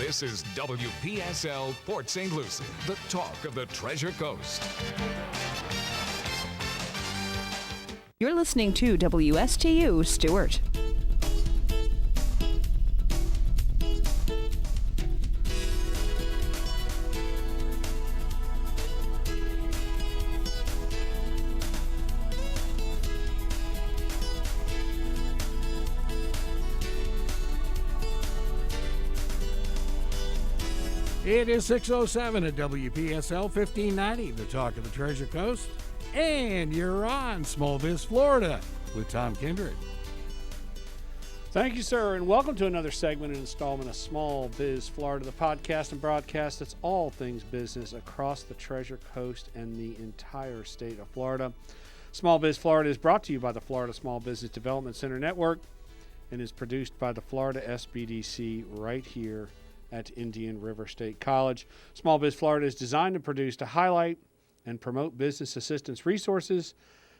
This is WPSL Port St. Lucie, the talk of the Treasure Coast. You're listening to WSTU Stewart. It is 6:07 at WPSL 1590, the talk of the Treasure Coast. And you're on Small Biz Florida with Tom Kindred. Thank you, sir, and welcome to another segment and installment of Small Biz Florida, the podcast and broadcast that's all things business across the Treasure Coast and the entire state of Florida. Small Biz Florida is brought to you by the Florida Small Business Development Center Network and is produced by the Florida SBDC right here at Indian River State College. Small Biz Florida is designed and produced to highlight and promote business assistance resources,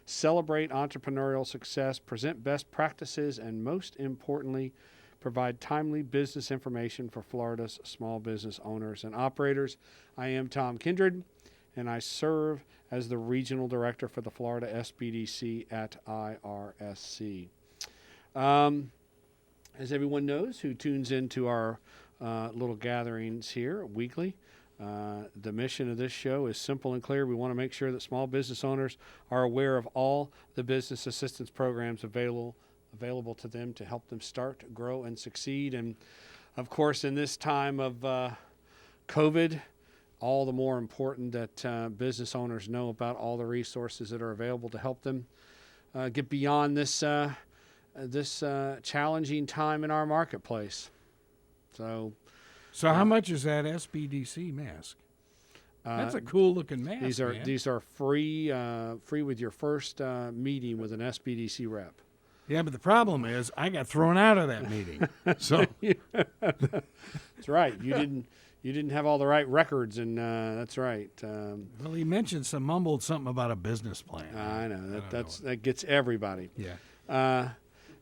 celebrate entrepreneurial success, present best practices, and most importantly, provide timely business information for Florida's small business owners and operators. I am Tom Kindred, and I serve as the Regional Director for the Florida SBDC at IRSC. As everyone knows who tunes into our little gatherings here weekly, the mission of this show is simple and clear. We want to make sure that small business owners are aware of all the business assistance programs available to them to help them start, grow, and succeed. And of course, in this time of COVID, all the more important that business owners know about all the resources that are available to help them get beyond this challenging time in our marketplace. So how much is that SBDC mask? That's a cool looking mask. These are free with your first meeting with an SBDC rep. Yeah, but the problem is I got thrown out of that meeting. So that's right. You didn't have all the right records, and that's right. Well, he mentioned mumbled something about a business plan. I know that gets everybody. Yeah.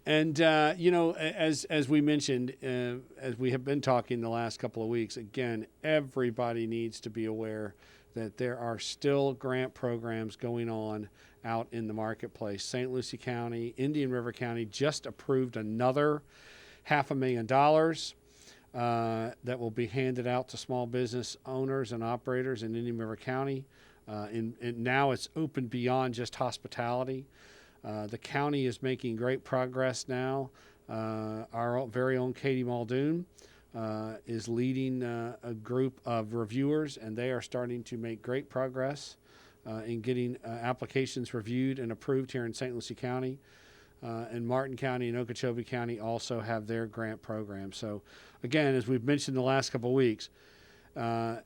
As we mentioned, as we have been talking the last couple of weeks, again, everybody needs to be aware that there are still grant programs going on out in the marketplace. St. Lucie County, Indian River County just approved another $500,000 that will be handed out to small business owners and operators in Indian River County. And now it's open beyond just hospitality. The county is making great progress now. Our very own Katie Muldoon is leading a group of reviewers, and they are starting to make great progress in getting applications reviewed and approved here in St. Lucie County. And Martin County and Okeechobee County also have their grant program. So, again, as we've mentioned the last couple of weeks, that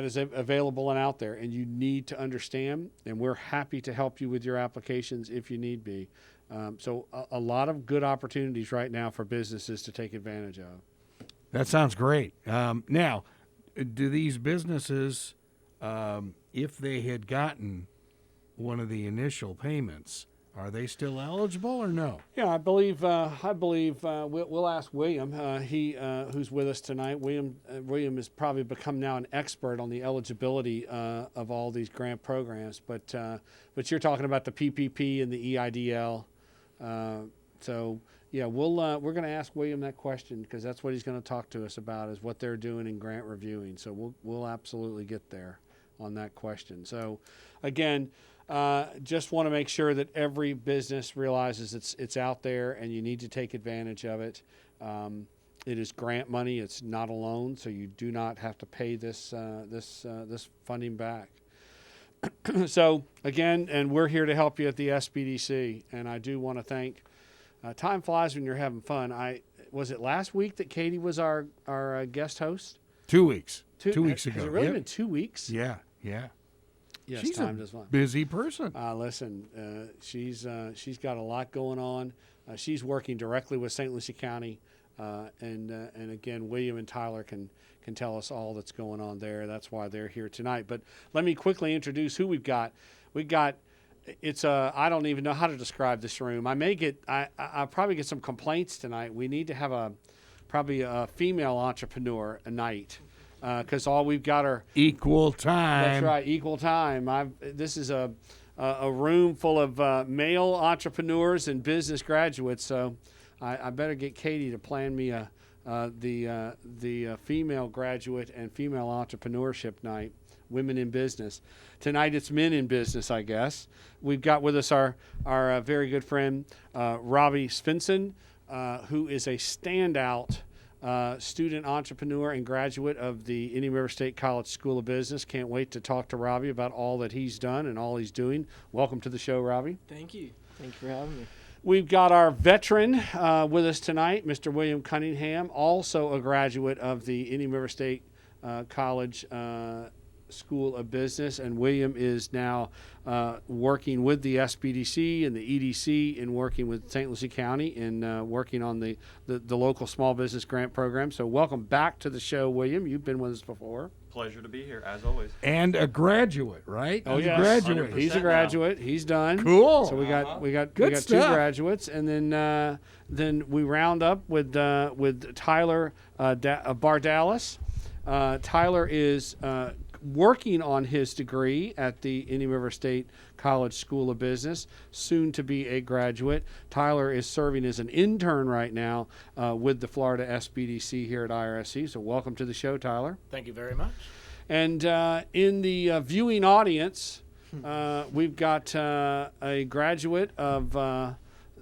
is available and out there, and you need to understand, and we're happy to help you with your applications if you need be. So a lot of good opportunities right now for businesses to take advantage of. That sounds great. Now, do these businesses, if they had gotten one of the initial payments, are they still eligible or no? Yeah, I believe we'll ask William. Who's with us tonight. William has probably become now an expert on the eligibility of all these grant programs. But you're talking about the PPP and the EIDL. So yeah, we're going to ask William that question because that's what he's going to talk to us about is what they're doing in grant reviewing. So we'll absolutely get there on that question. So again. Just want to make sure that every business realizes it's out there and you need to take advantage of it. It is grant money; it's not a loan, so you do not have to pay this funding back. So again, and we're here to help you at the SBDC. And I do want to thank. Time flies when you're having fun. Was it last week that Katie was our guest host? 2 weeks. 2 weeks ago. Has it really been 2 weeks? Yeah. Yes, she's time a does fly. busy person. Listen, she's got a lot going on. She's working directly with St. Lucie County, and again, William and Tyler can tell us all that's going on there. That's why they're here tonight. But let me quickly introduce who we've got. It's I don't even know how to describe this room. I'll probably get some complaints tonight. We need to have probably a female entrepreneur a night, because all we've got are Equal time. that's right, equal time. This is a room full of male entrepreneurs and business graduates, so I better get Katie to plan me the female graduate and female entrepreneurship night, women in business. Tonight it's men in business, I guess. We've got with us our very good friend Robbie Svenson, who is a standout student entrepreneur and graduate of the Indian River State College School of Business. Can't wait to talk to Robbie about all that he's done and all he's doing. Welcome to the show, Robbie. Thank you. Thank you for having me. We've got our veteran with us tonight, Mr. William Cunningham, also a graduate of the Indian River State College School of Business, and William is now working with the SBDC and the EDC and working with St. Lucie County and working on the local small business grant program. So welcome back to the show, William. You've been with us before. Pleasure to be here, as always. And a graduate, right? Oh, He's yes. a graduate. 100%. He's a graduate. He's done. Cool. So we got Good two stuff. graduates, and then we round up with Tyler Bordales. Tyler is working on his degree at the Indian River State College School of Business, soon to be a graduate. Tyler is serving as an intern right now with the Florida SBDC here at IRSC. So welcome to the show, Tyler. Thank you very much. And in the viewing audience, we've got a graduate of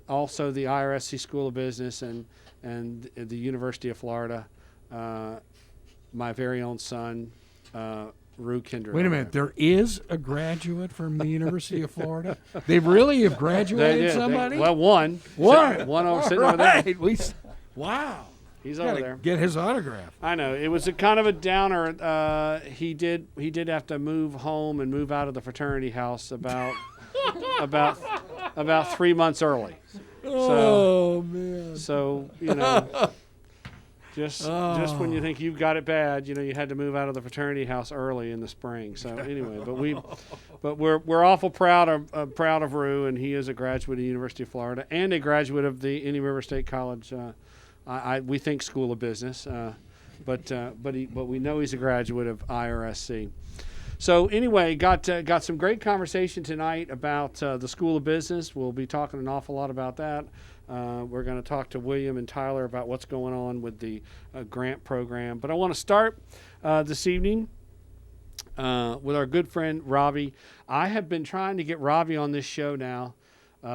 also the IRSC School of Business and the University of Florida, my very own son, Rue Kinder. Wait a minute. There is a graduate from the University of Florida? They really have graduated somebody? One. One over sitting over there. Wow. He's over Gotta there. get his autograph. I know. It was a kind of a downer. He did have to move home and move out of the fraternity house about 3 months early. Oh, man. So, just when you think you've got it bad, you had to move out of the fraternity house early in the spring. So anyway, but we're awful proud of Rue, and he is a graduate of the University of Florida and a graduate of the Indian River State College. We think School of Business, but we know he's a graduate of IRSC. So anyway, got some great conversation tonight about the School of Business. We'll be talking an awful lot about that. We're going to talk to William and Tyler about what's going on with the grant program. But I want to start this evening with our good friend Robbie. I have been trying to get Robbie on this show now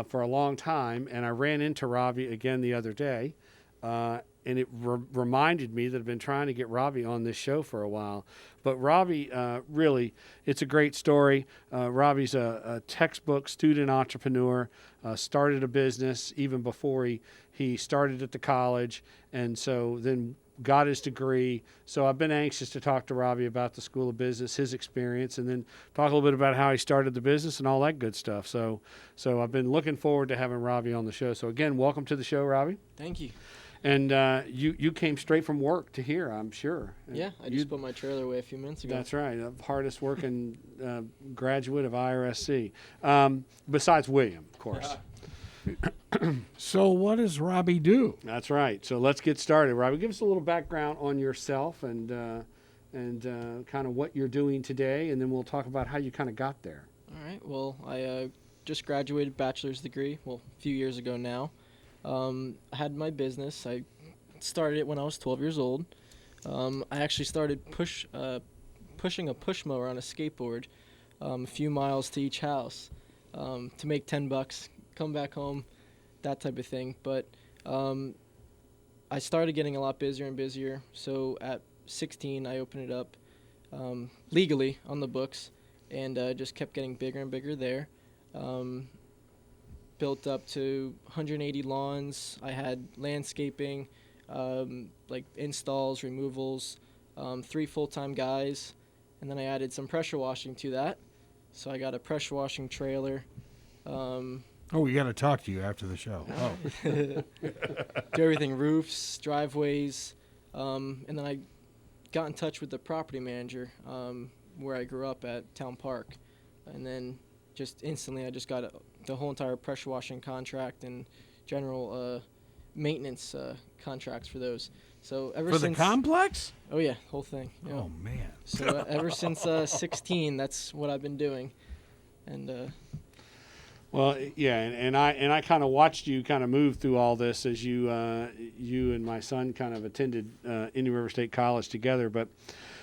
for a long time, and I ran into Robbie again the other day. And it reminded me that I've been trying to get Robbie on this show for a while. But Robbie, really, it's a great story. Robbie's a textbook student entrepreneur, started a business even before he started at the college, and so then got his degree. So I've been anxious to talk to Robbie about the School of Business, his experience, and then talk a little bit about how he started the business and all that good stuff. So I've been looking forward to having Robbie on the show. So again, welcome to the show, Robbie. Thank you. And you came straight from work to here, I'm sure. Yeah, I just put my trailer away a few minutes ago. That's right, the hardest working graduate of IRSC, besides William, of course. So what does Robbie do? That's right. So let's get started. Robbie, give us a little background on yourself and kind of what you're doing today, and then we'll talk about how you kind of got there. All right. Well, I just graduated bachelor's degree, a few years ago now. I had my business. I started it when I was 12 years old. I actually started pushing a push mower on a skateboard a few miles to each house to make $10, come back home, that type of thing. But I started getting a lot busier and busier. So at 16, I opened it up legally on the books and just kept getting bigger and bigger there. Built up to 180 lawns. I had landscaping, like installs, removals, 3 full-time guys, and then I added some pressure washing to that. So I got a pressure washing trailer. We got to talk to you after the show. Do everything, roofs, driveways, and then I got in touch with the property manager where I grew up at Town Park, and then just instantly I just got the whole entire pressure washing contract and general maintenance contracts for those. So ever For since the complex? oh yeah, whole thing. Yeah. Oh man. So ever since 16, that's what I've been doing, and Well, yeah, and I kind of watched you kind of move through all this as you and my son kind of attended Indian River State College together. But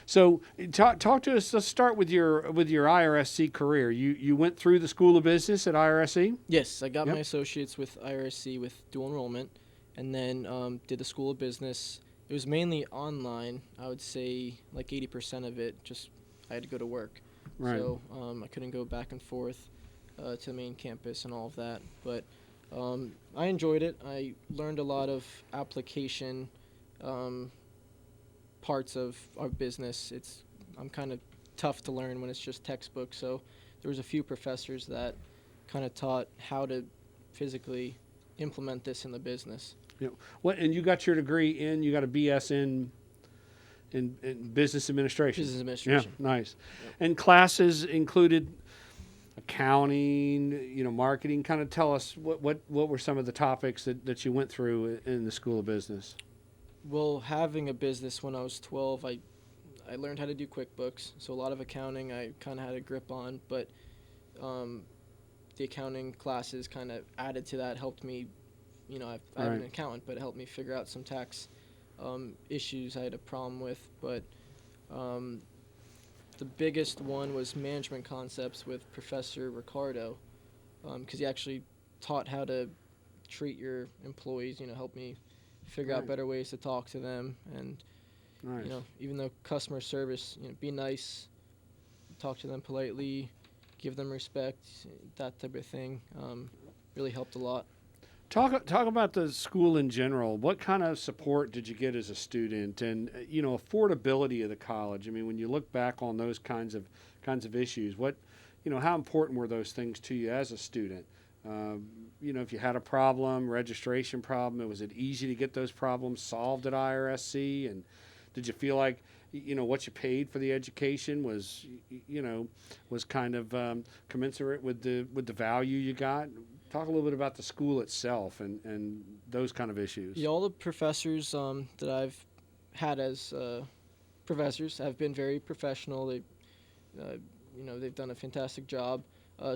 so talk to us. Let's start with your IRSC career. You went through the School of Business at IRSC. yes, I got Yep. my associates with IRSC with dual enrollment, and then did the School of Business. It was mainly online. I would say like 80% of it. Just I had to go to work, Right. so I couldn't go back and forth to the main campus and all of that. But I enjoyed it. I learned a lot of application parts of our business. I'm kind of tough to learn when it's just textbook. So there was a few professors that kind of taught how to physically implement this in the business. Yeah. What? And you got your degree you got a BS in business administration. Business administration. Yeah, nice. Yep. And classes included accounting, marketing. Kind of tell us what were some of the topics that you went through in the School of Business. Well, having a business when I was 12, I learned how to do QuickBooks. So a lot of accounting I kind of had a grip on, but the accounting classes kind of added to that, helped me. I'm Right. an accountant, but it helped me figure out some tax issues I had a problem with. But the biggest one was management concepts with Professor Ricardo, because he actually taught how to treat your employees, help me figure out Right. better ways to talk to them. And, Nice. even though customer service, be nice, talk to them politely, give them respect, that type of thing, really helped a lot. Talk about the school in general. What kind of support did you get as a student, and affordability of the college? I mean, when you look back on those kinds of issues, how important were those things to you as a student? If you had a problem, registration problem, was it easy to get those problems solved at IRSC? And did you feel like what you paid for the education was kind of commensurate with the value you got? Talk a little bit about the school itself and those kind of issues. Yeah, all the professors that I've had as professors have been very professional. They've done a fantastic job.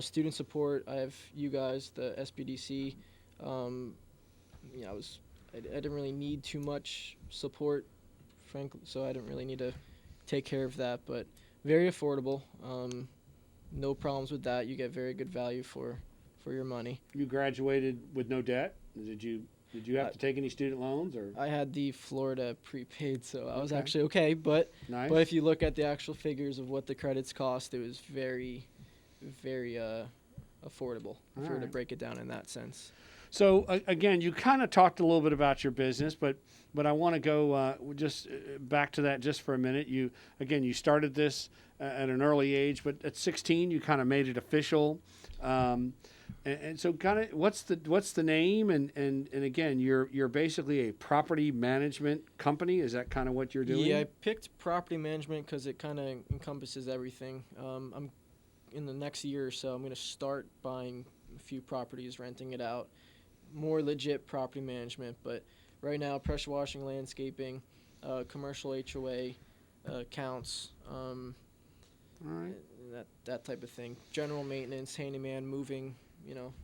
Student support, I have you guys, the SBDC. I didn't really need too much support, frankly, so I didn't really need to take care of that. But very affordable. No problems with that. You get very good value for your money. You graduated with no debt? Did you have to take any student loans or? I had the Florida prepaid, so I was Okay. actually okay. But Nice. but if you look at the actual figures of what the credits cost, it was very, very affordable. If you were to Alright. break it down in that sense. So again, you kind of talked a little bit about your business, but I want to go just back to that just for a minute. You started this at an early age, but at 16 you kind of made it official. And so kind of what's the name and again you're basically a property management company. Is that kind of what you're doing? Yeah, I picked property management because it kind of encompasses everything. I'm in the next year or so, I'm going to start buying a few properties, renting it out, more legit property management. But right now, pressure washing, landscaping, commercial HOA counts, All right. that type of thing. General maintenance, handyman, moving, people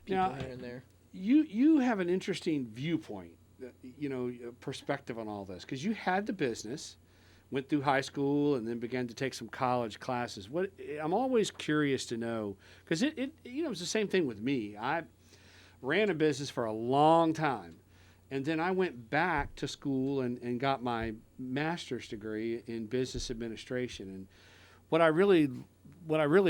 Now, here and there. You have an interesting viewpoint, perspective on all this because you had the business, went through high school, and then began to take some college classes. I'm always curious to know because it was the same thing with me. I ran a business for a long time, and then I went back to school and got my master's degree in business administration. And what I really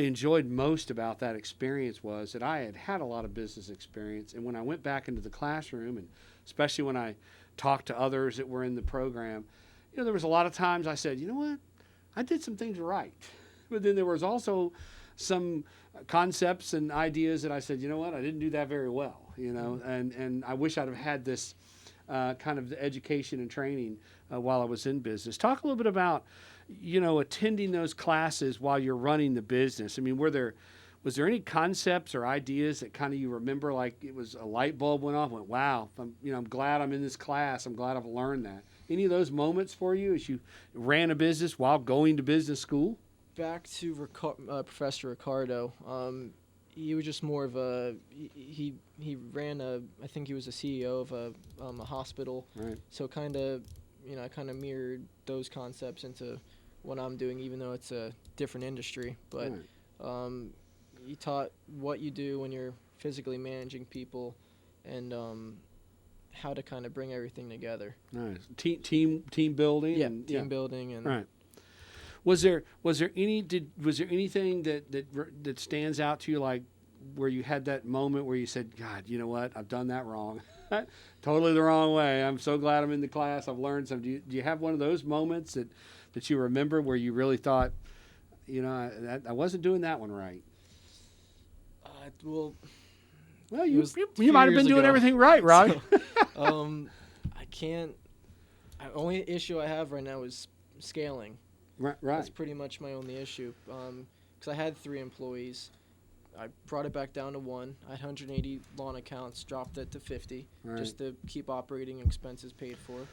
enjoyed most about that experience was that I had a lot of business experience, and when I went back into the classroom, and especially when I talked to others that were in the program, there was a lot of times I said, you know what, I did some things right, but then there was also some concepts and ideas that I said, you know what, I didn't do that very well, and I wish I'd have had this kind of education and training while I was in business. Talk a little bit about attending those classes while you're running the business. I mean, were was there any concepts or ideas that kind of you remember, like it was a light bulb went off, went, wow, I'm glad I'm in this class. I'm glad I've learned that. Any of those moments for you as you ran a business while going to business school? Back to Professor Ricardo. He was just more of a he ran I think he was a CEO of a hospital. Right. So kind of I kind of mirrored those concepts into what I'm doing, even though it's a different industry. But Right. He taught what you do when you're physically managing people, and how to kind of bring everything together. Nice. Team building. Yeah, and, team building and. Right. Was there anything that stands out to you, like where you had that moment where you said, God, you know what, I've done that wrong, totally the wrong way. I'm so glad I'm in the class. I've learned something. Do you have one of those moments that you remember where you really thought, I wasn't doing that one right? Well, you might have been doing everything right, Robbie. I can't. Only issue I have right now is scaling. Right. That's pretty much my only issue. Because I had 3 employees. I brought it back down to 1. I had 180 lawn accounts, dropped it to 50, just to keep operating expenses paid for.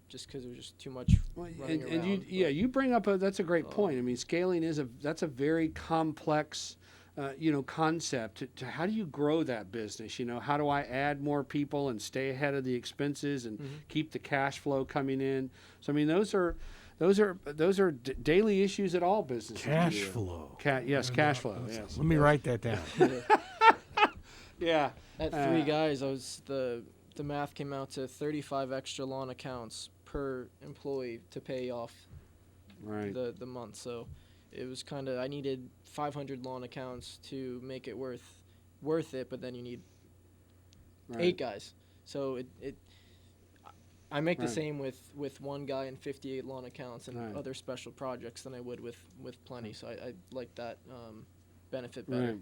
Just because there was just too much running around. You bring up that's a great point. I mean, scaling that's a very complex, concept. To how do you grow that business? How do I add more people and stay ahead of the expenses and keep the cash flow coming in? So I mean, those are daily issues at all businesses. Cash flow. Cash flow. Yes. Let me write that down. Yeah. At 3 guys, the math came out to 35 extra lawn accounts per employee to pay off the month. So it was kind of, I needed 500 lawn accounts to make it worth it, but then you need 8 guys. So I make the same with 1 guy and 58 lawn accounts and other special projects than I would with plenty. So I like that benefit better.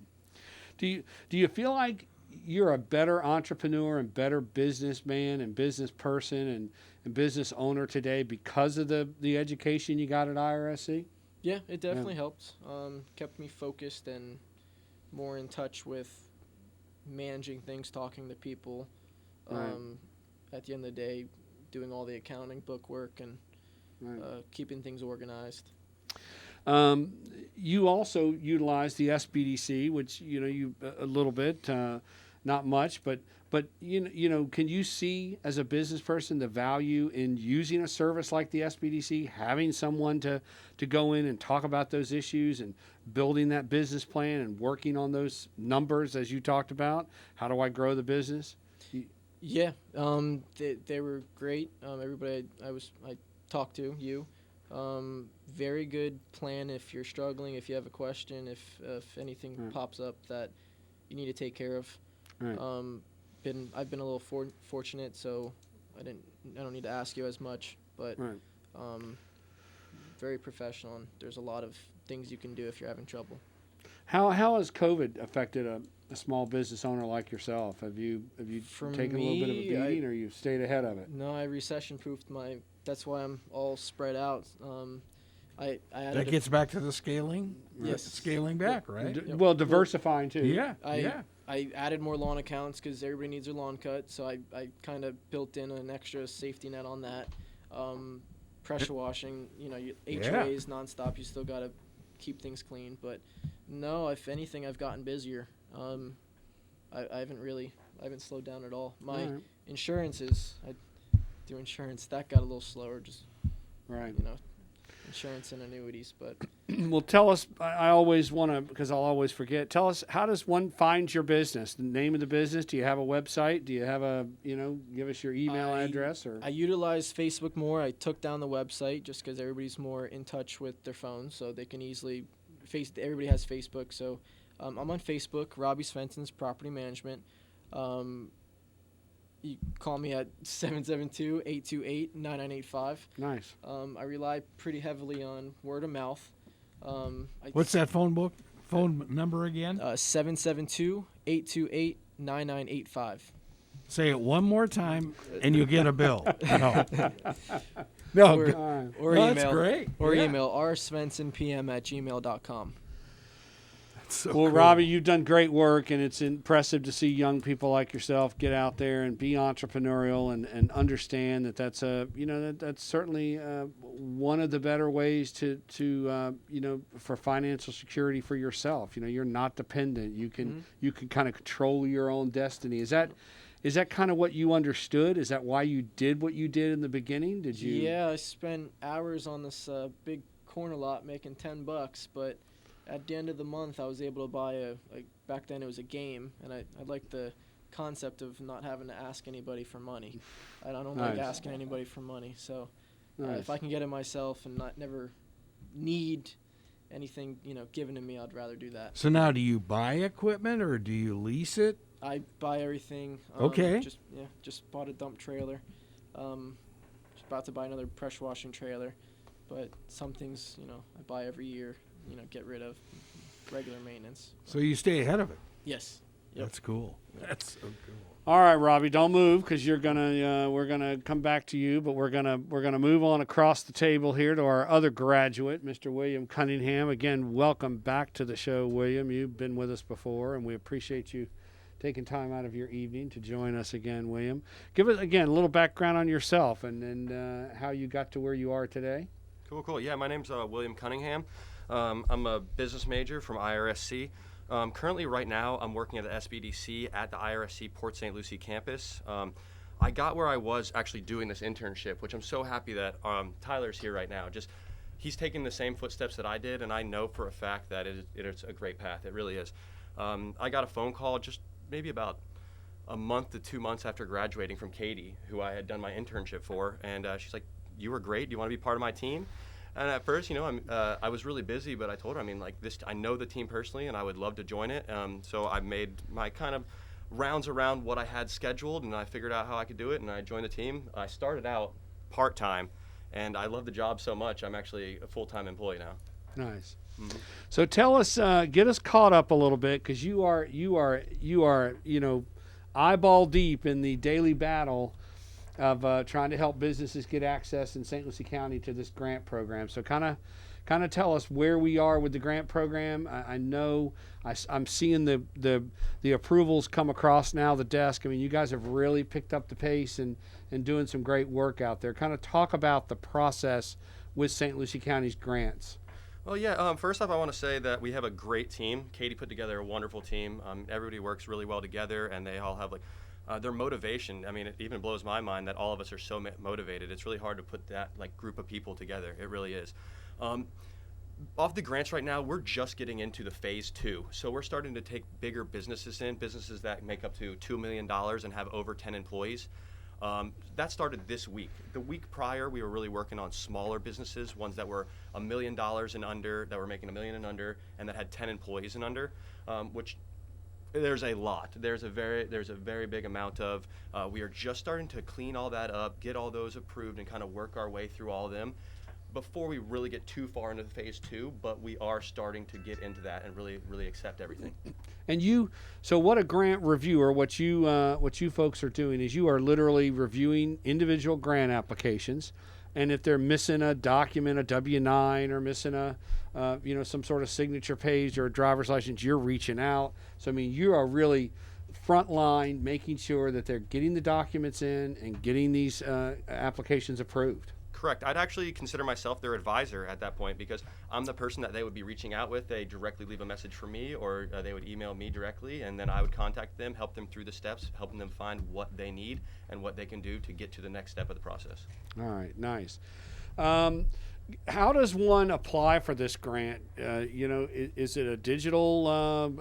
Right. Do you feel like you're a better entrepreneur and better businessman and business person and business owner today because of the education you got at IRSC? Yeah, it definitely helped. Kept me focused and more in touch with managing things, talking to people. At the end of the day, doing all the accounting, book work, and keeping things organized. You also utilize the SBDC, which you a little bit, not much, but can you see as a business person the value in using a service like the SBDC, having someone to go in and talk about those issues and building that business plan and working on those numbers as you talked about? How do I grow the business? Yeah, they were great. Everybody I talked to, you. Very good plan if you're struggling, if you have a question, if anything pops up that you need to take care of. Right. I've been a little fortunate, so I don't need to ask you as much, but very professional, and there's a lot of things you can do if you're having trouble. How has COVID affected a small business owner like yourself? Have you taken a little bit of a beating, or you've stayed ahead of it? No, I recession-proofed that's why I'm all spread out. I that gets back to the scaling. Yes, scaling back, right? Well, diversifying too. Yeah, I added more lawn accounts because everybody needs their lawn cut, so I kind of built in an extra safety net on that. Pressure washing, HOAs nonstop. You still got to keep things clean, but no, if anything, I've gotten busier. I haven't slowed down at all. My insurance I do insurance, that got a little slower, just insurance and annuities. But well, tell us, I always want to, because I'll always forget, tell us, how does one find your business? The name of the business? Do you have a website? Do you have give us your email address? Or I utilize Facebook more. I took down the website just because everybody's more in touch with their phones, so they can easily everybody has Facebook, so I'm on Facebook, Robbie Svenson's Property Management. You call me at 772-828-9985. Nice. I rely pretty heavily on word of mouth. What's that phone number again? 772-828-9985. Say it one more time, and you'll get a bill. Or email. That's great. Or email rsvensonpm@gmail.com. So Well, cool. Robbie, you've done great work, and it's impressive to see young people like yourself get out there and be entrepreneurial and understand that that's that's certainly one of the better ways to for financial security for yourself. You're not dependent. You can kind of control your own destiny. Is that kind of what you understood? Is that why you did what you did in the beginning? Did you? Yeah, I spent hours on this big corner lot making $10, but at the end of the month, I was able to buy back then it was a game, and I like the concept of not having to ask anybody for money. I don't like asking anybody for money, so if I can get it myself and never need anything given to me, I'd rather do that. So now, do you buy equipment or do you lease it? I buy everything. Okay. Just bought a dump trailer. Just about to buy another pressure washing trailer, but some things I buy every year. Get rid of regular maintenance. So you stay ahead of it. Yes. Yep. That's cool. That's so cool. All right, Robbie, don't move because we're gonna come back to you, but we're gonna move on across the table here to our other graduate, Mr. William Cunningham. Again, welcome back to the show, William. You've been with us before, and we appreciate you taking time out of your evening to join us again, William. Give us again a little background on yourself and how you got to where you are today. Cool. Yeah, my name's William Cunningham. I'm a business major from IRSC. Currently, right now, I'm working at the SBDC at the IRSC Port St. Lucie campus. I got where I was actually doing this internship, which I'm so happy that Tyler's here right now. He's taking the same footsteps that I did, and I know for a fact that it's a great path. It really is. I got a phone call just maybe about a month to 2 months after graduating from Katie, who I had done my internship for, and she's like, "You were great. Do you want to be part of my team?" And at first, I was really busy, but I told her, I know the team personally, and I would love to join it. So I made my kind of rounds around what I had scheduled, and I figured out how I could do it, and I joined the team. I started out part-time, and I love the job so much, I'm actually a full-time employee now. Nice. Mm-hmm. So tell us, get us caught up a little bit, because you are eyeball deep in the daily battle of trying to help businesses get access in St. Lucie County to this grant program. So kind of tell us where we are with the grant program. I know I'm seeing the approvals come across now the desk. You guys have really picked up the pace and doing some great work out there. Kind of talk about the process with St. Lucie County's grants. Well, yeah, first off, I want to say that we have a great team. Katie put together a wonderful team. Everybody works really well together, and they all have their motivation. It even blows my mind that all of us are so motivated. It's really hard to put that group of people together. It really is. Off the grants right now, we're just getting into the phase 2. So we're starting to take bigger businesses that make up to $2 million and have over 10 employees. That started this week. The week prior, we were really working on smaller businesses, ones that were $1 million and under, that were making $1 million and under, and that had 10 employees and under, which there's a lot. There's a very big amount of. We are just starting to clean all that up, get all those approved, and kind of work our way through all of them before we really get too far into phase 2. But we are starting to get into that and really accept everything. And so what a grant reviewer, what you folks are doing is you are literally reviewing individual grant applications, and if they're missing a document, a W-9, or missing a some sort of signature page or a driver's license, you're reaching out. So you are really frontline, making sure that they're getting the documents in and getting these applications approved. Correct. I'd actually consider myself their advisor at that point, because I'm the person that they would be reaching out with. They directly leave a message for me, or they would email me directly, and then I would contact them, help them through the steps, helping them find what they need and what they can do to get to the next step of the process. All right, nice. How does one apply for this grant? Is it a digital,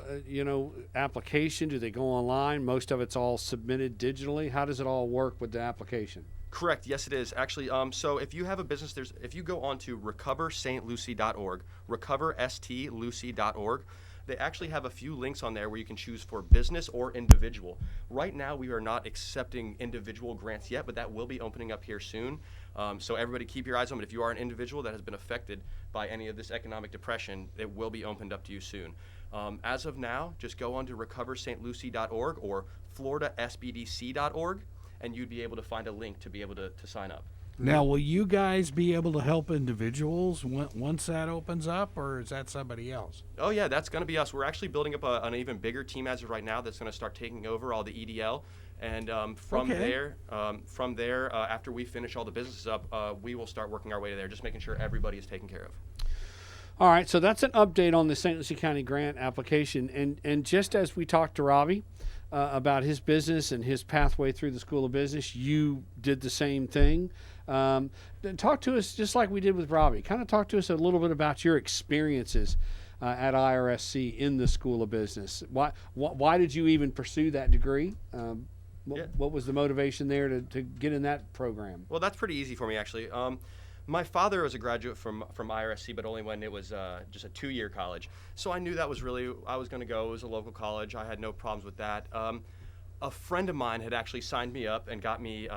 application? Do they go online? Most of it's all submitted digitally. How does it all work with the application? Correct. Yes, it is. Actually, so if you have a business, if you go on to recoverstlucie.org, recoverstlucie.org, they actually have a few links on there where you can choose for business or individual. Right now, we are not accepting individual grants yet, but that will be opening up here soon. So everybody keep your eyes on it. If you are an individual that has been affected by any of this economic depression, it will be opened up to you soon. As of now, just go on to recoverstlucie.org or floridasbdc.org, and you'd be able to find a link to be able to sign up. Now, will you guys be able to help individuals once that opens up, or is that somebody else? Oh yeah, that's going to be us. We're actually building up an even bigger team as of right now that's going to start taking over all the EDL. And from there, after we finish all the businesses up, we will start working our way to there, just making sure everybody is taken care of. All right, so that's an update on the St. Lucie County grant application. And just as we talked to Robbie about his business and his pathway through the School of Business, you did the same thing. Talk to us, just like we did with Robbie, kind of talk to us a little bit about your experiences at IRSC in the School of Business. Why did you even pursue that degree? What was the motivation there to get in that program? Well, that's pretty easy for me, actually. My father was a graduate from IRSC, but only when it was just a 2-year college. So I knew that was really, I was going to go. It was a local college. I had no problems with that. A friend of mine had actually signed me up and got me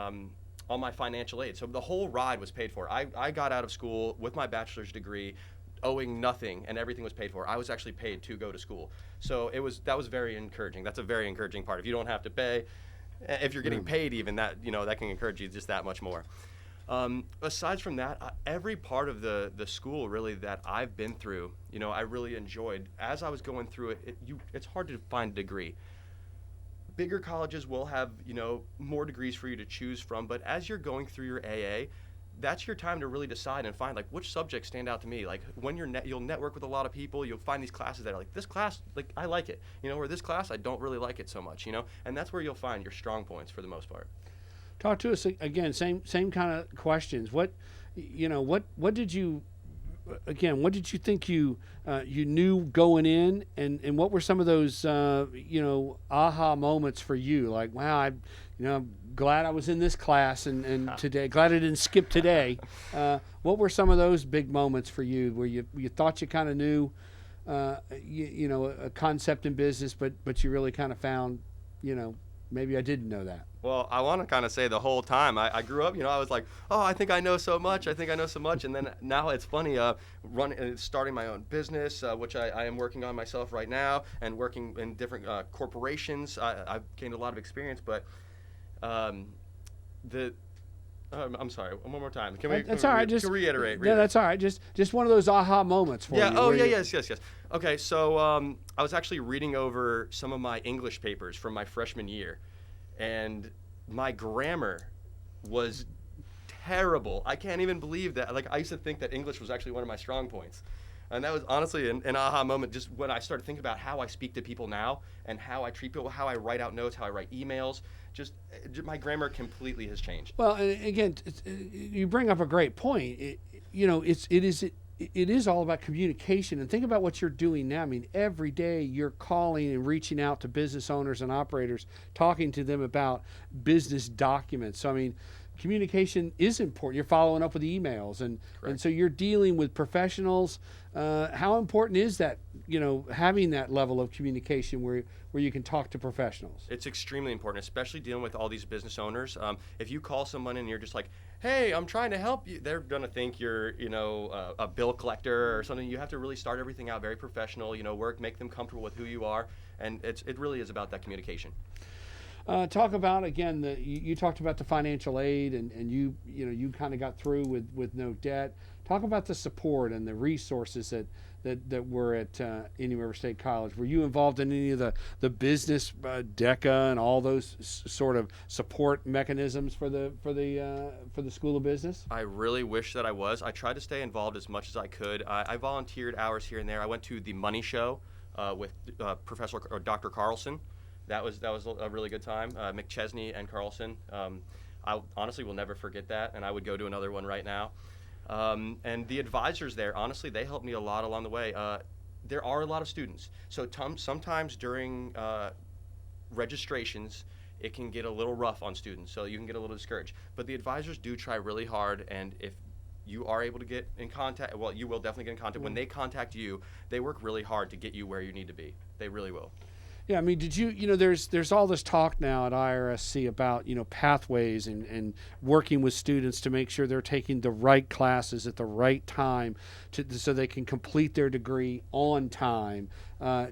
all my financial aid. So the whole ride was paid for. I got out of school with my bachelor's degree, owing nothing, and everything was paid for. I was actually paid to go to school. So that was very encouraging. That's a very encouraging part. If you don't have to pay, if you're getting paid even, that can encourage you just that much more. Aside from that, every part of the school really that I've been through, I really enjoyed. As I was going through it, it's hard to find a degree. Bigger colleges will have, more degrees for you to choose from, but as you're going through your AA, that's your time to really decide and find which subjects stand out to me. When you'll network with a lot of people, you'll find these classes that are this class, I like it, or this class I don't really like it so much, and that's where you'll find your strong points for the most part. Talk to us again. Same kind of questions. What did you think you knew going in, and what were some of those aha moments for you? Wow, I'm glad I was in this class and today. Glad I didn't skip today. What were some of those big moments for you where you thought you kind of knew a concept in business, but you really kind of found maybe I didn't know that? Well, I want to kind of say the whole time I grew up, I was like, oh, I think I know so much. And then now it's funny, starting my own business, which I am working on myself right now, and working in different corporations. I've gained a lot of experience, but I'm sorry, one more time. Can we reiterate? No, that's all right. Just one of those aha moments for you. Yeah. Oh, yeah. Yes. Okay. So I was actually reading over some of my English papers from my freshman year, and my grammar was terrible. I can't even believe that. I used to think that English was actually one of my strong points. And that was honestly an aha moment just when I started thinking about how I speak to people now and how I treat people, how I write out notes, how I write emails. Just my grammar completely has changed. Well, and again, you bring up a great point. It is all about communication. And think about what you're doing now. I mean, every day you're calling and reaching out to business owners and operators, talking to them about business documents. So, I mean, communication is important. You're following up with emails, and so you're dealing with professionals. How important is that, having that level of communication where you can talk to professionals? It's extremely important, especially dealing with all these business owners. If you call someone and you're just like, hey, I'm trying to help you, they're going to think you're, a bill collector or something. You have to really start everything out very professional, make them comfortable with who you are. And it really is about that communication. Talk about, again, you talked about the financial aid, and you kind of got through with no debt. Talk about the support and the resources that were at Indian River State College. Were you involved in any of the business DECA and all those sort of support mechanisms for the School of Business? I really wish that I was. I tried to stay involved as much as I could. I volunteered hours here and there. I went to the Money Show with Professor or Dr. Carlson. That was a really good time. McChesney and Carlson. I honestly will never forget that, and I would go to another one right now. And the advisors there, honestly, they helped me a lot along the way. There are a lot of students, so sometimes during registrations, it can get a little rough on students, so you can get a little discouraged. But the advisors do try really hard, and if you are able to get in contact, well, you will definitely get in contact. When they contact you, they work really hard to get you where you need to be. They really will. Yeah, I mean, did you there's all this talk now at IRSC about, pathways and working with students to make sure they're taking the right classes at the right time so they can complete their degree on time.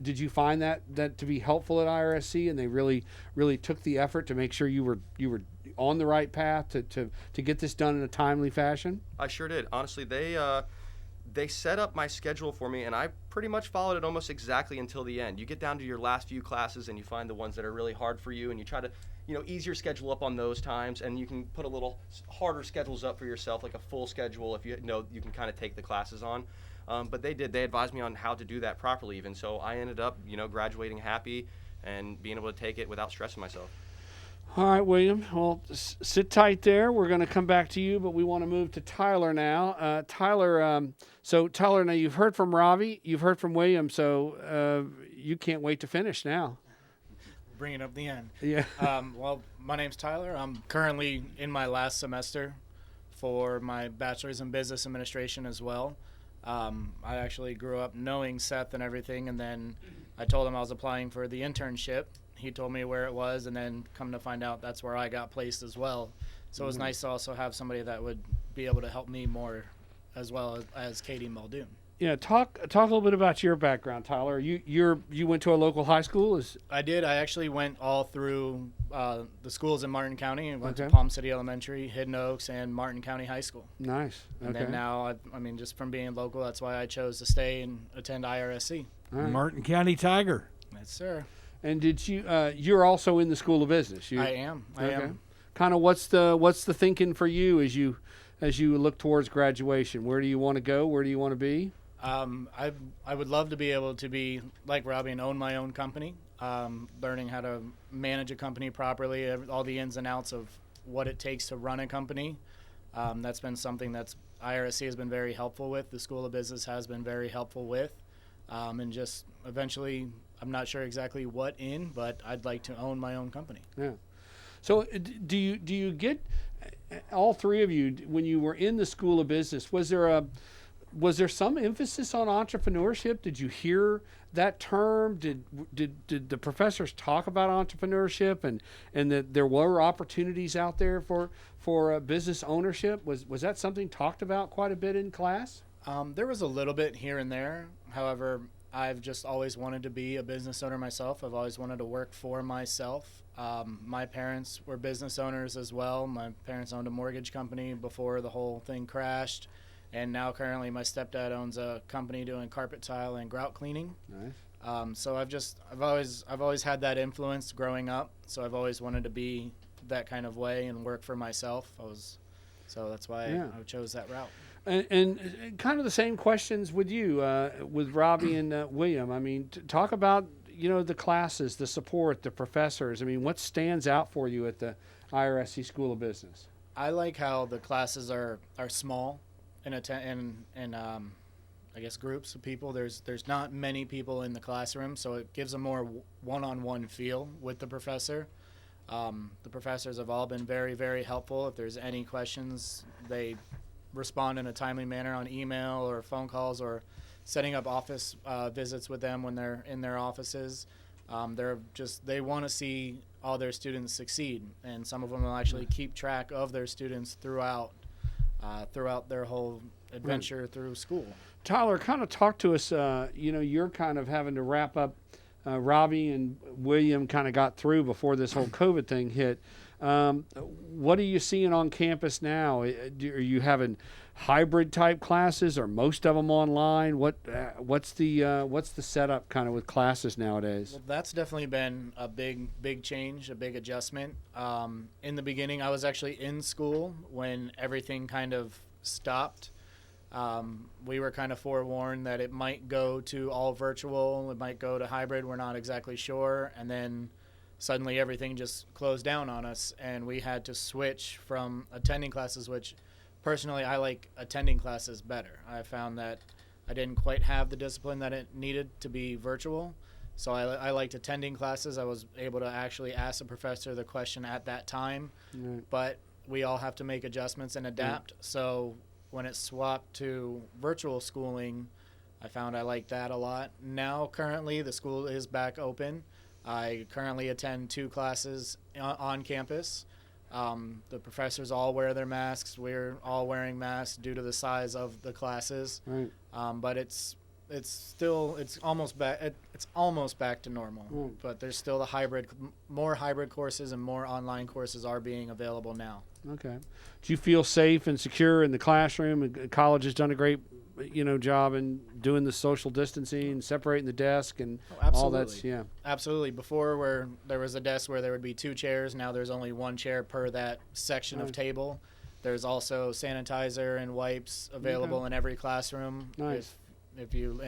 Did you find that to be helpful at IRSC, and they really took the effort to make sure you were on the right path to get this done in a timely fashion? I sure did. Honestly, they set up my schedule for me, and I pretty much followed it almost exactly until the end. You get down to your last few classes, and you find the ones that are really hard for you, and you try to, ease your schedule up on those times, and you can put a little harder schedules up for yourself, like a full schedule if you know you can kind of take the classes on. But they did. They advised me on how to do that properly even. So I ended up, graduating happy and being able to take it without stressing myself. All right, William. Well, sit tight there. We're going to come back to you, but we want to move to Tyler now. Tyler, Tyler, now you've heard from Robbie, you've heard from William, so you can't wait to finish now. Bringing up the end. Yeah. Well, my name's Tyler. I'm currently in my last semester for my bachelor's in business administration as well. I actually grew up knowing Seth and everything, and then I told him I was applying for the internship. He told me where it was, and then come to find out that's where I got placed as well. So it was nice to also have somebody that would be able to help me more as well as Katie Muldoon. Yeah, talk a little bit about your background, Tyler. You went to a local high school? I did. I actually went all through the schools in Martin County. I went to Okay. Palm City Elementary, Hidden Oaks, and Martin County High School. Nice. And Okay. then now, just from being local, that's why I chose to stay and attend IRSC. All right. Martin County Tiger. Yes, sir. And did you? You're also in the School of Business. I am. I am. Kind of what's the thinking for you as you look towards graduation? Where do you want to go? Where do you want to be? I would love to be able to be like Robbie and own my own company. Learning how to manage a company properly, all the ins and outs of what it takes to run a company. That's been something that's IRSC has been very helpful with. The School of Business has been very helpful with. And just eventually, I'm not sure exactly what but I'd like to own my own company. Yeah. So do you get, all three of you, when you were in the School of Business, was there some emphasis on entrepreneurship? Did you hear that term? Did the professors talk about entrepreneurship and that there were opportunities out there for business ownership? Was that something talked about quite a bit in class? There was a little bit here and there. However, I've just always wanted to be a business owner myself. I've always wanted to work for myself. My parents were business owners as well. My parents owned a mortgage company before the whole thing crashed. And now currently my stepdad owns a company doing carpet tile and grout cleaning. Nice. So I've always had that influence growing up. So I've always wanted to be that kind of way and work for myself. So that's why I chose that route. And kind of the same questions with you, with Robbie and William. I mean, talk about the classes, the support, the professors. I mean, what stands out for you at the IRSC School of Business? I like how the classes are small. In I guess groups of people. There's not many people in the classroom, so it gives a more one-on-one feel with the professor. The professors have all been very, very helpful. If there's any questions, they respond in a timely manner on email or phone calls or setting up office visits with them when they're in their offices. They want to see all their students succeed, and some of them will actually keep track of their students throughout their whole adventure through school. Tyler, kind of talk to us. You're kind of having to wrap up. Robbie and William kind of got through before this whole COVID thing hit. What are you seeing on campus now? Are you having hybrid type classes, or most of them online? What's the setup kind of with classes nowadays? Well, that's definitely been a big change, a big adjustment. In the beginning, I was actually in school when everything kind of stopped. We were kind of forewarned that it might go to all virtual, it might go to hybrid, we're not exactly sure, and then suddenly everything just closed down on us, and we had to switch from attending classes, which personally I like attending classes better. I found that I didn't quite have the discipline that it needed to be virtual, so I liked attending classes. I was able to actually ask the professor the question at that time, but we all have to make adjustments and adapt, so when it swapped to virtual schooling, I found I liked that a lot. Now, currently, the school is back open. I currently attend 2 classes on campus. The professors all wear their masks. We're all wearing masks due to the size of the classes. Right. But it's it's almost back. It's almost back to normal, but there's still more hybrid courses and more online courses are being available now. Okay. Do you feel safe and secure in the classroom? College has done a great, job in doing the social distancing and separating the desk and all that's, yeah. Absolutely. Before, where there was a desk where there would be 2 chairs, now there's only 1 chair per that section of table. There's also sanitizer and wipes available in every classroom. Nice. If you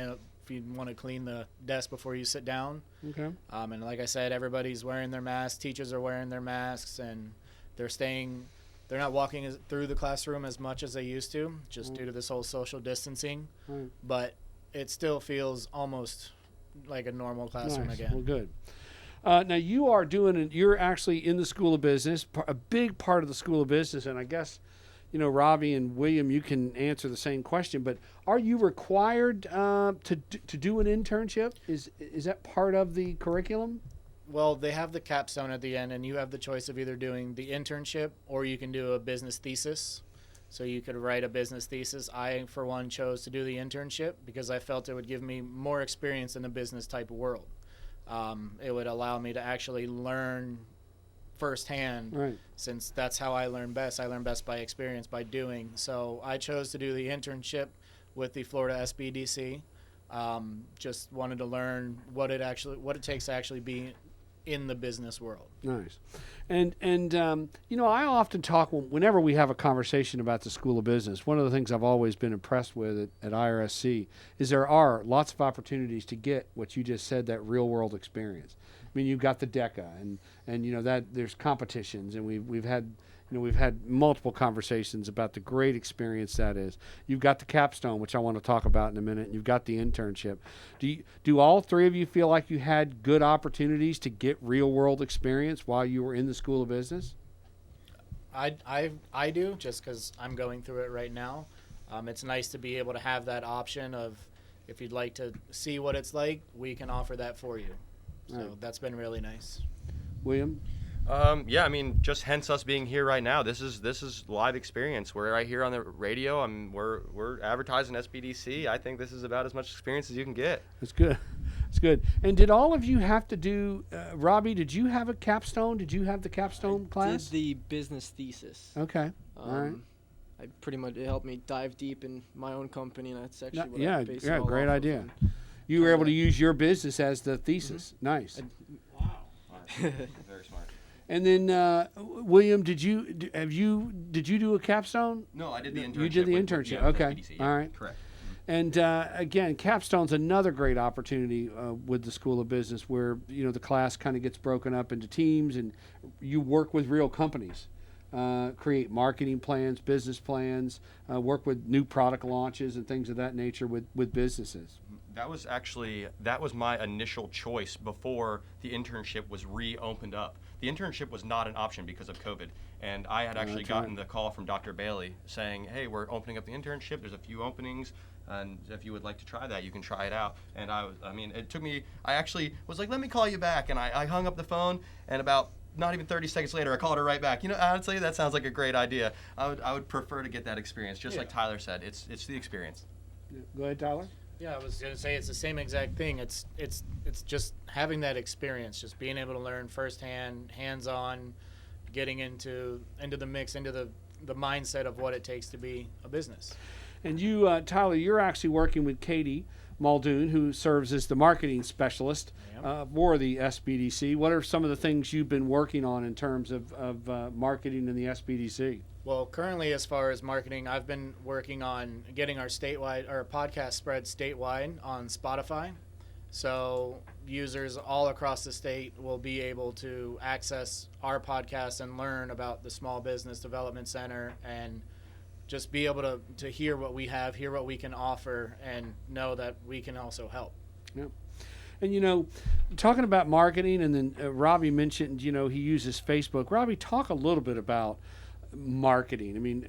want to clean the desk before you sit down. Okay. And like I said, everybody's wearing their masks. Teachers are wearing their masks, and they're not walking through the classroom as much as they used to, just due to this whole social distancing. Right. But it still feels almost like a normal classroom Nice. again. Well, good. Now you're actually in the School of Business, a big part of the School of Business, and I guess, Robbie and William, you can answer the same question, but are you required to do an internship? Is that part of the curriculum? Well, they have the capstone at the end, and you have the choice of either doing the internship or you can do a business thesis. So you could write a business thesis. I, for one, chose to do the internship because I felt it would give me more experience in the business type of world. It would allow me to actually learn firsthand, Right. since that's how I learn best. I learn best by experience, by doing. So I chose to do the internship with the Florida SBDC. Just wanted to learn what it takes to actually be in the business world. Nice. And I often talk whenever we have a conversation about the School of Business. One of the things I've always been impressed with at IRSC is there are lots of opportunities to get what you just said, that real world experience. I mean, you've got the DECA and that there's competitions, and we've had multiple conversations about the great experience that is. You've got the capstone, which I want to talk about in a minute, and you've got the internship. Do all 3 of you feel like you had good opportunities to get real world experience while you were in the School of Business? I do, just because I'm going through it right now. It's nice to be able to have that option of, if you'd like to see what it's like, we can offer that for you. So Right. That's been really nice. William? Yeah, I mean, just hence us being here right now. This is live experience. We're right here on the radio. We're advertising SBDC. I think this is about as much experience as you can get. That's good. That's good. And did all of you have to do, Robbie, did you have a capstone? Did you have the capstone class? Did the business thesis. Okay. All right. I pretty much, it helped me dive deep in my own company, and that's actually what Yeah, I based it all great off of, idea. and You were able to use your business as the thesis. Nice. Very smart. And then, William, did you do a capstone? No, I did the internship. You did the with internship. with Okay. SBDC, All right. Correct. And again, capstone's another great opportunity with the School of Business, where the class kind of gets broken up into teams, and you work with real companies, create marketing plans, business plans, work with new product launches and things of that nature with businesses. That was my initial choice before the internship was reopened up. The internship was not an option because of COVID, and I had actually gotten the call from Dr. Bailey saying, "Hey, we're opening up the internship. There's a few openings, and if you would like to try that, you can try it out." And it took me. I actually was like, "Let me call you back," and I hung up the phone, and about not even 30 seconds later, I called her right back. Honestly, that sounds like a great idea. I would prefer to get that experience, just like Tyler said. It's the experience. Go ahead, Tyler. Yeah, I was going to say it's the same exact thing. It's just having that experience, just being able to learn firsthand, hands-on, getting into the mix, into the mindset of what it takes to be a business. And you, Tyler, you're actually working with Katie Muldoon, who serves as the marketing specialist for the SBDC. What are some of the things you've been working on in terms of marketing in the SBDC? Well, currently, as far as marketing, I've been working on getting our podcast spread statewide on Spotify. So users all across the state will be able to access our podcast and learn about the Small Business Development Center, and just be able to hear what we have, hear what we can offer, and know that we can also help. Yep. And, talking about marketing, and then Robbie mentioned, he uses Facebook. Robbie, talk a little bit about marketing. I mean,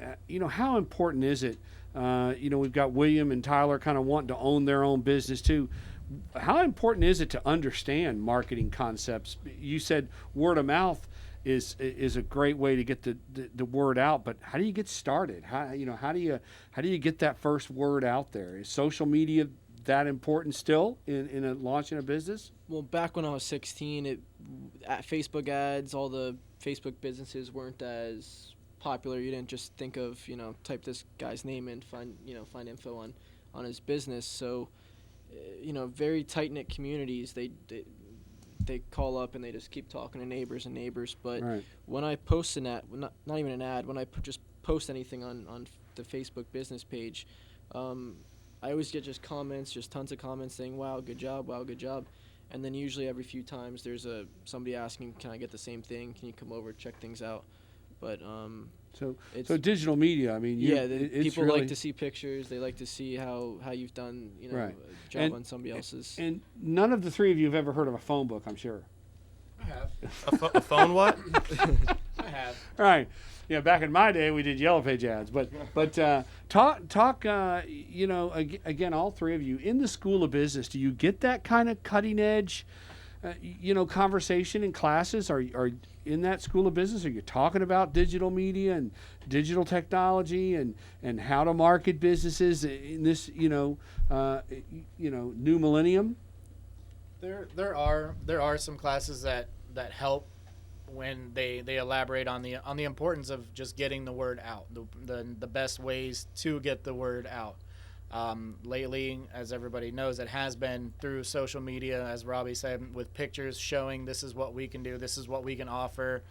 how important is it? We've got William and Tyler kind of wanting to own their own business too. How important is it to understand marketing concepts? You said word of mouth is a great way to get the word out, but how do you get started? How do you get that first word out there? Is social media that important still in launching a business? Well, back when I was 16, Facebook ads, all the Facebook businesses weren't as popular. You didn't just think of, type this guy's name in, find info on his business. So, very tight-knit communities, they call up and they just keep talking to neighbors and neighbors. But Right. when I post an ad, not even an ad, when I just post anything on the Facebook business page, I always get just tons of comments saying, wow, good job. And then usually every few times there's somebody asking, can I get the same thing? Can you come over, check things out? But So digital media, I mean, it's people really, like to see pictures. They like to see how you've done, Right. a job on somebody else's. And none of the three of you have ever heard of a phone book, I'm sure. I have. A phone what? I have. All right. Yeah, back in my day, we did Yellow Page ads. But talk. Again, all three of you in the School of Business. Do you get that kind of cutting edge, conversation in classes? Are in that School of Business? Are you talking about digital media and digital technology and how to market businesses in this new millennium? There are some classes that help when they elaborate on the importance of just getting the word out, the best ways to get the word out. Lately, as everybody knows, it has been through social media, as Robbie said, with pictures showing this is what we can do, this is what we can offer.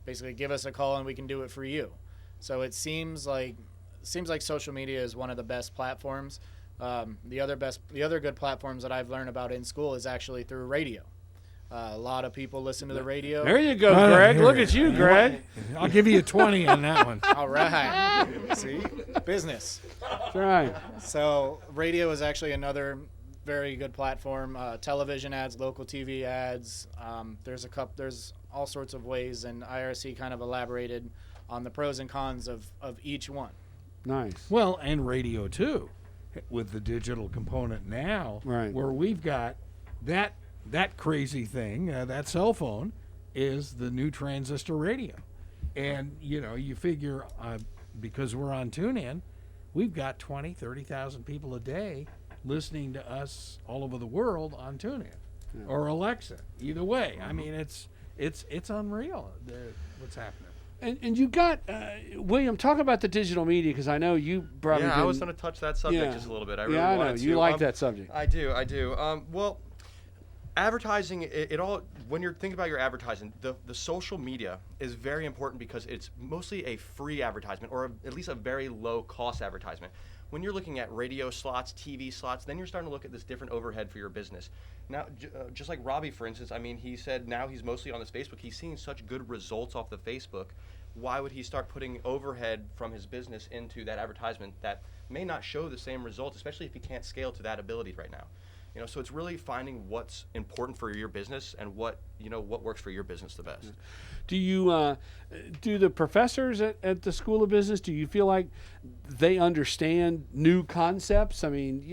Basically, give us a call and we can do it for you. So it seems like social media is one of the best platforms. The other good platforms that I've learned about in school is actually through radio. A lot of people listen to the radio. There you go, Greg. here. Look at you, Greg. I'll give you a 20 on that one. All right. See? Business. That's right. So radio is actually another very good platform. Television ads, local TV ads. There's all sorts of ways, and IRSC kind of elaborated on the pros and cons of each one. Nice. Well, and radio too, with the digital component now, Right. where we've got that crazy thing, that cell phone is the new transistor radio. And, you figure because we're on TuneIn, we've got 20, 30,000 people a day listening to us all over the world on TuneIn or Alexa. Either way, I mean, it's unreal what's happening. And you got William. Talk about the digital media, because I know you probably. Yeah, I was going to touch that subject Yeah. just a little bit. I really I know wanted to. you like that subject. I do. Well, advertising, it all, when you're thinking about your advertising, the social media is very important because it's mostly a free advertisement, or at least a very low cost advertisement. When you're looking at radio slots, TV slots, then you're starting to look at this different overhead for your business. Now, just like Robbie, for instance, I mean, he said now he's mostly on this Facebook. He's seeing such good results off the Facebook. Why would he start putting overhead from his business into that advertisement that may not show the same results, especially if he can't scale to that ability right now? So it's really finding what's important for your business and what works for your business the best. Do you do the professors at the School of Business? Do you feel like they understand new concepts? I mean,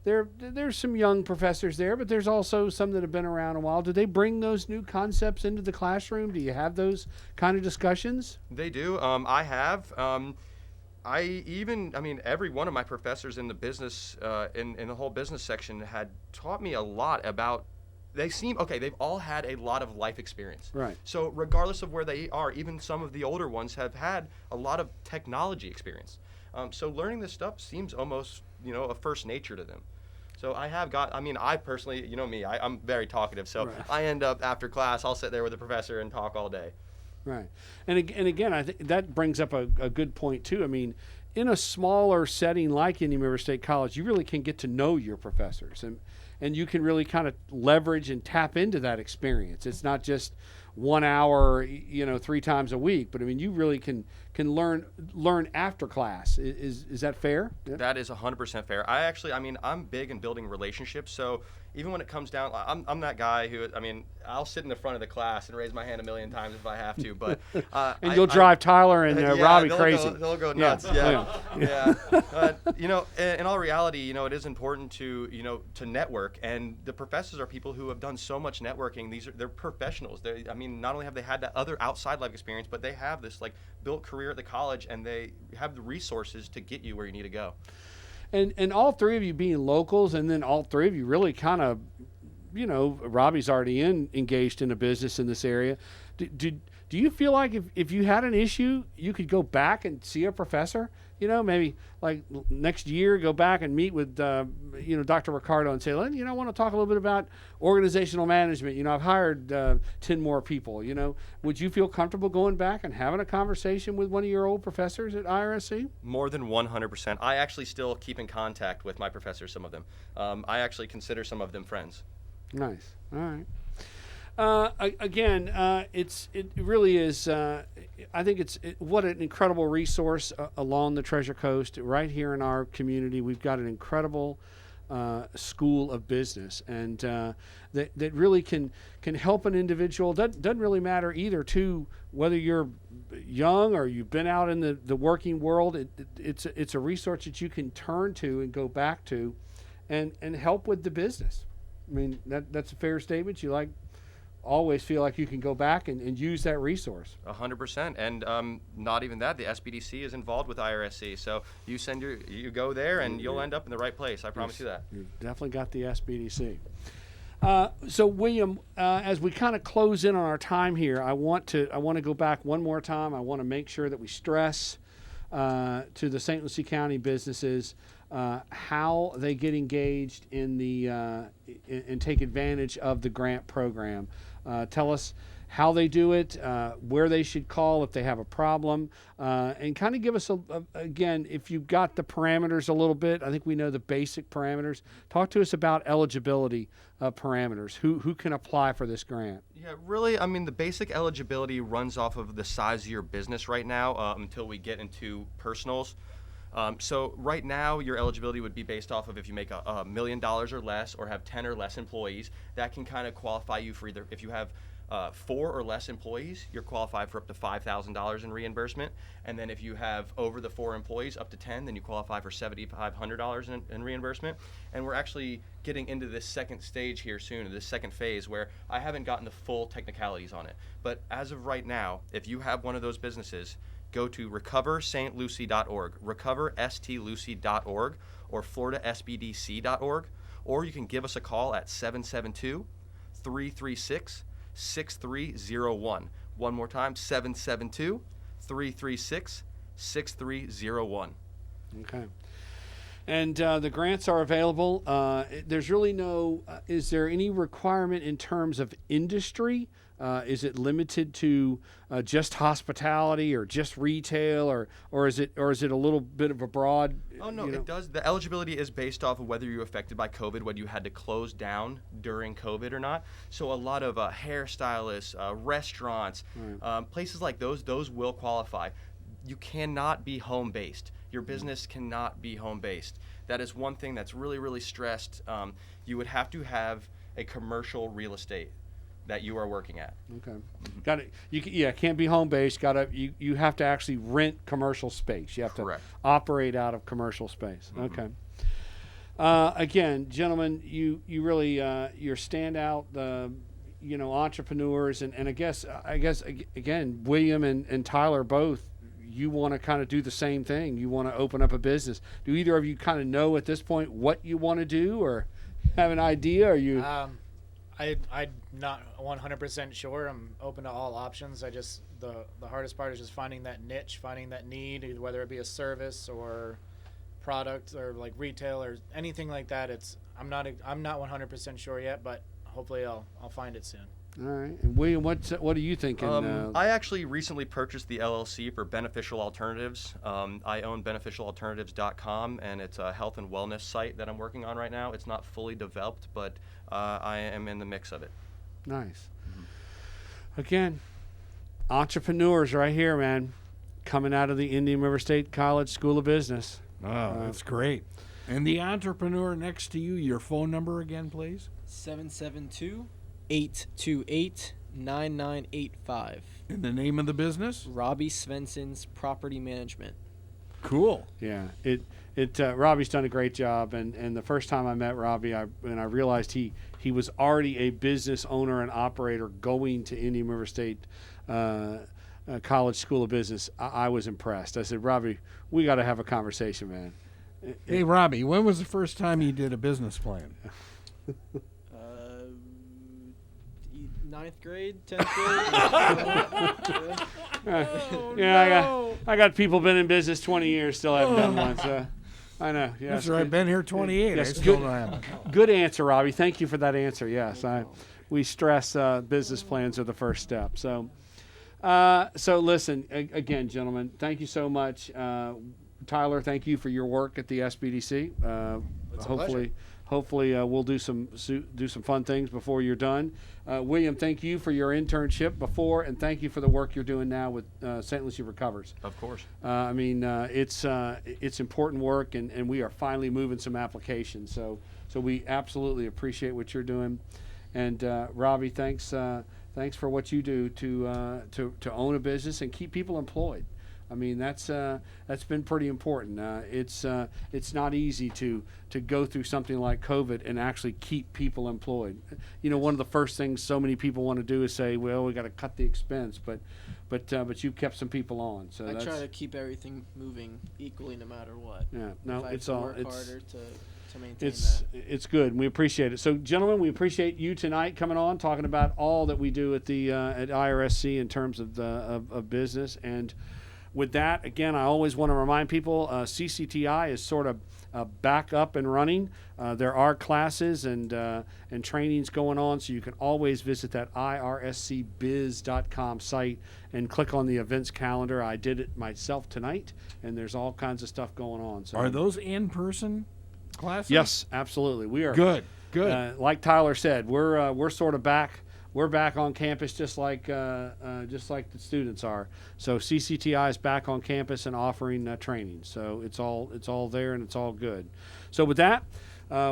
there's some young professors there, but there's also some that have been around a while. Do they bring those new concepts into the classroom? Do you have those kind of discussions? They do. I have. Every one of my professors in the business, in the whole business section, had taught me a lot about. They've all had a lot of life experience. Right. So regardless of where they are, even some of the older ones have had a lot of technology experience. So learning this stuff seems almost, a first nature to them. So I personally, I'm very talkative. So Right. I end up after class, I'll sit there with the professor and talk all day. Right. And again, I think that brings up a good point too. I mean, in a smaller setting like Indian River State College, you really can get to know your professors, and you can really kind of leverage and tap into that experience. It's not just 1 hour, 3 times a week, but I mean, you really can learn after class. Is that fair? Yeah. That is 100% fair. I'm big in building relationships. So even when it comes down, I'm that guy who, I'll sit in the front of the class and raise my hand a million times if I have to. But and you'll drive Tyler and Robbie crazy. They'll go nuts. Yeah. In all reality, it is important to network. And the professors are people who have done so much networking. They're professionals. Not only have they had that other outside life experience, but they have this built career at the college, and they have the resources to get you where you need to go. and all three of you being locals, and then all three of you really kind of, Robbie's already engaged in a business in this area. Do you feel like if you had an issue, you could go back and see a professor? Maybe like next year, go back and meet with, Dr. Ricardo and say, I want to talk a little bit about organizational management. I've hired 10 more people. Would you feel comfortable going back and having a conversation with one of your old professors at IRSC? More than 100%. I actually still keep in contact with my professors, some of them. I actually consider some of them friends. Nice. All right. It really is. I think what an incredible resource along the Treasure Coast, right here in our community. We've got an incredible school of business, and that really can help an individual. Doesn't really matter either, too, whether you're young or you've been out in the working world. It's a resource that you can turn to and go back to, and help with the business. I mean, that's a fair statement. You always feel like you can go back and use that resource. 100%, and not even that. The SBDC is involved with IRSC, so you go there and you'll end up in the right place. I promise you that. You've definitely got the SBDC. So William, as we kind of close in on our time here, I want to go back one more time. I want to make sure that we stress to the St. Lucie County businesses how they get engaged in the and take advantage of the grant program. Tell us how they do it, where they should call if they have a problem, and kind of give us, again, if you've got the parameters a little bit. I think we know the basic parameters. Talk to us about eligibility parameters. Who can apply for this grant? Yeah, really, I mean, the basic eligibility runs off of the size of your business right now until we get into personals. So right now, your eligibility would be based off of if you make $1 million or less or have 10 or less employees. That can kind of qualify you for either, if you have 4 or less employees, you're qualified for up to $5,000 in reimbursement. And then if you have over the 4 employees, up to 10, then you qualify for $7,500 in reimbursement. And we're actually getting into this second stage here soon, this second phase, where I haven't gotten the full technicalities on it. But as of right now, if you have one of those businesses, go to recoverstlucie.org, recoverstlucie.org, or floridasbdc.org, or you can give us a call at 772-336-6301. One more time, 772-336-6301. Okay. And the grants are available. There's really no, is there any requirement in terms of industry? Is it limited to just hospitality or just retail, or is it a little bit of a broad? Oh no, it does. The eligibility is based off of whether you're affected by COVID, whether you had to close down during COVID or not. So a lot of hairstylists, restaurants, places like those will qualify. You cannot be home based. Your business cannot be home based. That is one thing that's really, really stressed. You would have to have a commercial real estate that you are working at. Okay. Got it. Can't be home based. You have to actually rent commercial space. You have to operate out of commercial space. Mm-hmm. Okay. Again, gentlemen, you really you're standout entrepreneurs, and I guess again, William and Tyler both, you want to kind of do the same thing. You want to open up a business. Do either of you kind of know at this point what you want to do, or have an idea? Or you? I'm not 100% sure. I'm open to all options. The hardest part is just finding that niche, finding that need, whether it be a service or product or like retail or anything like that. I'm not 100% sure yet, but hopefully I'll find it soon. All right. And William, what are you thinking? I actually recently purchased the LLC for Beneficial Alternatives. I own beneficialalternatives.com, and it's a health and wellness site that I'm working on right now. It's not fully developed, but I am in the mix of it. Nice. Mm-hmm. Again, entrepreneurs right here, man, coming out of the Indian River State College School of Business. Oh, that's great. And the entrepreneur next to you, your phone number again, please? 772-828-9985. And the name of the business? Robbie Svenson's Property Management. Cool. Yeah, Robbie's done a great job, and the first time I met Robbie, I realized he was already a business owner and operator going to Indian River State College School of Business. I was impressed. I said, Robbie, we got to have a conversation, man. Hey, Robbie, when was the first time you did a business plan? Ninth grade, 10th grade. I got people been in business 20 years, still haven't done one. So I know. Yes, That's right. I've been here 28. Yes, I still don't have it. Good answer, Robbie. Thank you for that answer. Yes, we stress business plans are the first step. So, listen again, gentlemen. Thank you so much, Tyler. Thank you for your work at the SBDC. It's a pleasure. Hopefully, we'll do some fun things before you're done. William, thank you for your internship before, and thank you for the work you're doing now with St. Lucie Recovers. Of course. It's important work, and we are finally moving some applications. So we absolutely appreciate what you're doing. And Robbie, thanks for what you do to own a business and keep people employed. I mean, that's been pretty important. It's not easy to go through something like COVID and actually keep people employed. You know, one of the first things so many people want to do is say, well, we got to cut the expense, but you kept some people on. So I try to keep everything moving equally no matter what. Yeah, no, if it's I all work it's harder to maintain it's good. We appreciate it. So, gentlemen, we appreciate you tonight coming on, talking about all that we do at the at IRSC in terms of of business. And with that, again, I always want to remind people CCTI is sort of back up and running. There are classes and trainings going on, so you can always visit that IRSCbiz.com site and click on the events calendar. I did it myself tonight, and there's all kinds of stuff going on. So, are those in-person classes? Yes, absolutely. We are good. Like Tyler said, we're sort of back. We're back on campus just like the students are. So CCTI is back on campus and offering training. So it's all there and it's all good. So with that,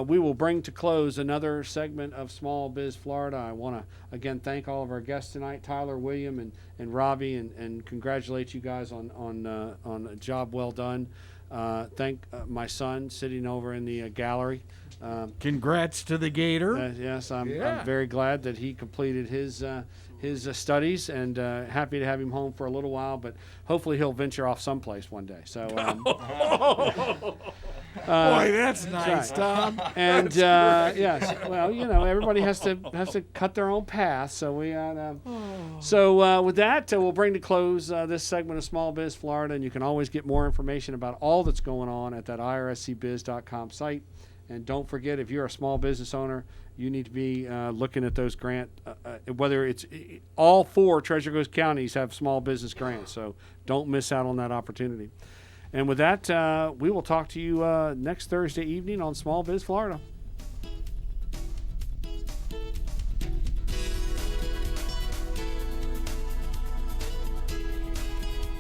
we will bring to close another segment of Small Biz Florida. I want to again thank all of our guests tonight, Tyler, William, and Robbie, and congratulate you guys on a job well done. Thank my son sitting over in the gallery. Congrats to the Gator. Yes, I'm very glad that he completed his studies, and happy to have him home for a little while. But hopefully he'll venture off someplace one day. So, boy, that's nice, Tom. And yes, well, you know, everybody has to cut their own path. So we with that, we'll bring to close this segment of Small Biz Florida, and you can always get more information about all that's going on at that IRSCbiz.com site. And don't forget, if you're a small business owner, you need to be looking at those grant, whether it's all 4 Treasure Coast counties have small business grants. So don't miss out on that opportunity. And with that, we will talk to you next Thursday evening on Small Biz Florida.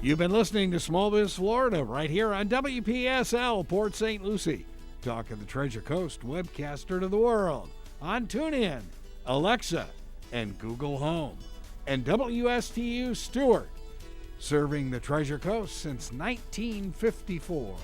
You've been listening to Small Biz Florida right here on WPSL Port St. Lucie. Talk of the Treasure Coast, webcaster to the world on TuneIn, Alexa, and Google Home. And WSTU Stewart, serving the Treasure Coast since 1954.